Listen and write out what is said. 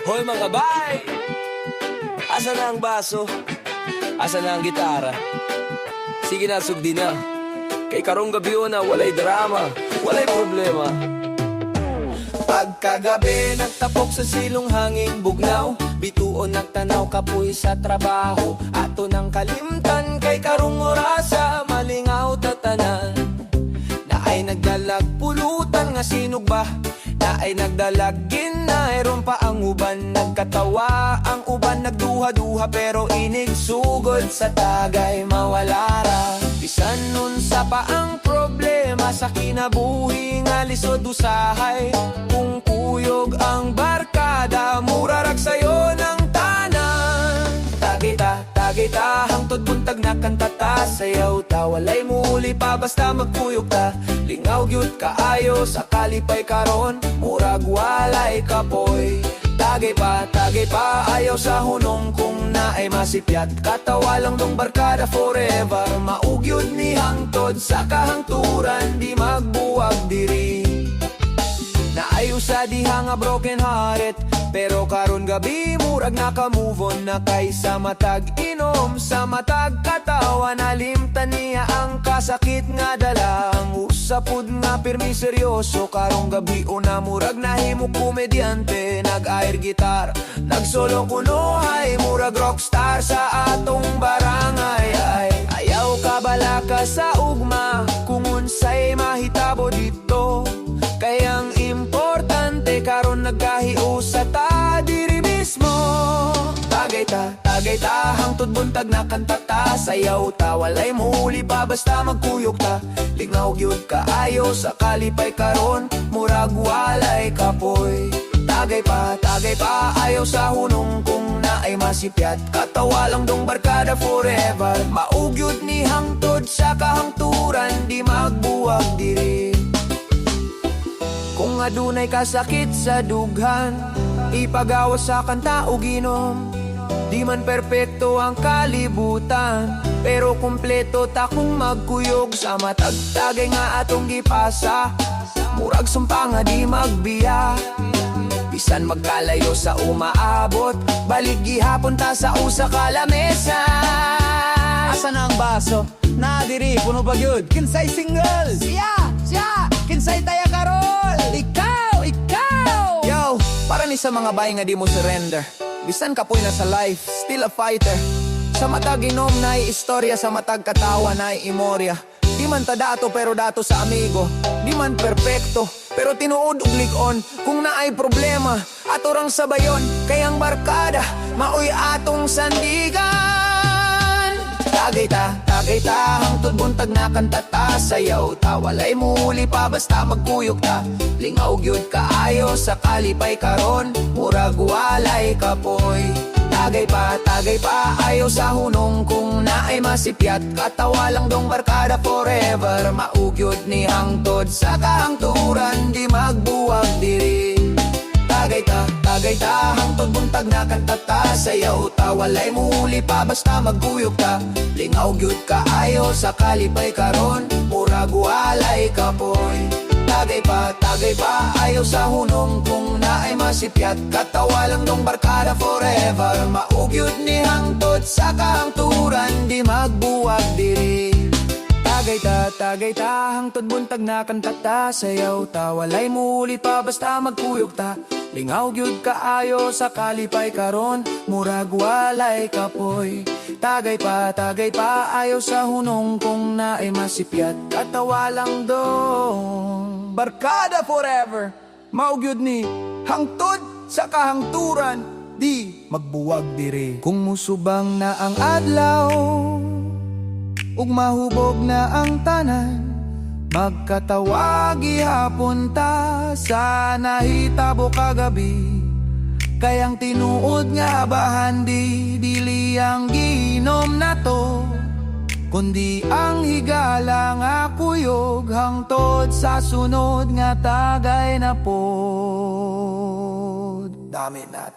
Hoy mga bay! Asa na ang baso? Asa na ang gitara? Sige na, sugdi na. Kay karong gabi na walay drama, walay problema. Pagkagabi nagtapok sa silong hanging bugnaw, bituon nagtanaw kapoy sa trabaho. Ato nang kalimtan kay karong orasa, malingaw tatanan. Na ay nagdalag pulutan nga sinug ba? Na ay nagdalag ginayron pa ang uban. Nagkatawa ang uban, nagduha-duha pero inig sugod sa tagay mawala ra. Bisan nun sa pa ang problema sa kinabuhi nga lisod usahay. Kung kuyog ang barkada, murarag sayo ng tanan. Tagita, hangtod buntag na kantata. Sayaw ta, walay muli pa basta magkuyog ta. Lingaw gyud kaayo sa kalipay karon, murag walay kapoy. Tagay pa, ayaw sa hunong kung naay masipyat. Katawa lang dong barkada forever, maugyod ni hangtod sa kahangturan, di magbuwag diri. Naayo sa diha nga broken hearted, pero karon gabi murag naka-move on na. Kaysa matag inom, sa matag katawa, nalimtan niya ang kasakit nga dala. Ang usapod nga pirmi seryoso, karong gabi una murag nahimo komedyante. Nag-air gitar, nagsolo kunohay, murag rockstar sa atong barangay. Ay, ayaw ka bala ka sa ugma, kung unsay mahitabo dito. Kayang importante karon nagkahiusa ta diri mismo. Tagay ta, hangtod buntag na kantata. Sayaw ta, walay muhuli pa basta magkuyog ta. Lingaw gyud kaayo sa kalipay karon, murag walay kapoy. Tagay pa, ayaw sa hunong kung naay masipyat. Katawa lang dong barkada forever, maugyod ni hangtod sa kahangturan, di magbuwag diri. Kung adunay kasakit sa dughan, ipagawas sa kanta o ginom. Di man perpekto ang kalibutan, pero kumpleto ta kung magkuyog. Sa matagtagay nga atong gipasa, murag sumpa nga di magbiya. Bisan magkalayo sa umaabot, balik gihapon ta sa usa ka lamesa. Asa na ang baso? Nadiri, puno ba yun? Kinsay single? Siya! Kinsay taya karol? Ikaw! Yo, para ni sa mga bay nga di mo surrender. Bisan kapoy na sa life, still a fighter. Sa matag inom na'y istorya, sa matag katawa na'y imorya. Di man ta dato pero dato sa amigo, di man perpekto pero tinuod ug lig-on. Kung naay problema, ato rang sabayon, kayang barkada, maoy atong sandigan. Tagay ta, hangtod buntag na kantata. Sayaw ta, walay muli pa basta magkuyog ta. Lingaw gyud kaayo sa kalipay karon, murag walay kapoy. Tagay pa, ayaw sa hunong kung naay masipyat. Katawa lang dong barkada forever, maugyod ni hangtod sa kahangturan, di magbuwag diri. Tagay ta, hangtod buntag na kantata. Sayaw ta, walay muli pa basta magkuyog ta. Lingaw gyud kaayo sa kalipay karon, murag walay kapoy. Tagay pa, ayaw sa hunong kung naay masipyat. Katawa lang dong barkada forever, maugyod ni hangtod sa kahangturan, di magbuwag diri. Tagay ta, hangtod buntag na kantata. Sayaw ta, walay mulit pa basta magkuyog ta. Lingaw gyud kaayo sa kalipay karon, murag walay kapoy. Tagay pa, ayaw sa hunong kung naay masipyat. Katawa lang dong barkada forever, maugyod ni hangtod sa kahangturan, di magbuwag diri. Kung musubang na ang adlaw ug mahubog na ang tanan, magkatawag gihapon ta sa nahitabo kagabi. Kayang tinuod nga abahan di dili ang ginom na to, kundi ang higala nga kuyog hangtod sa sunod nga tagay na pod. Dami na.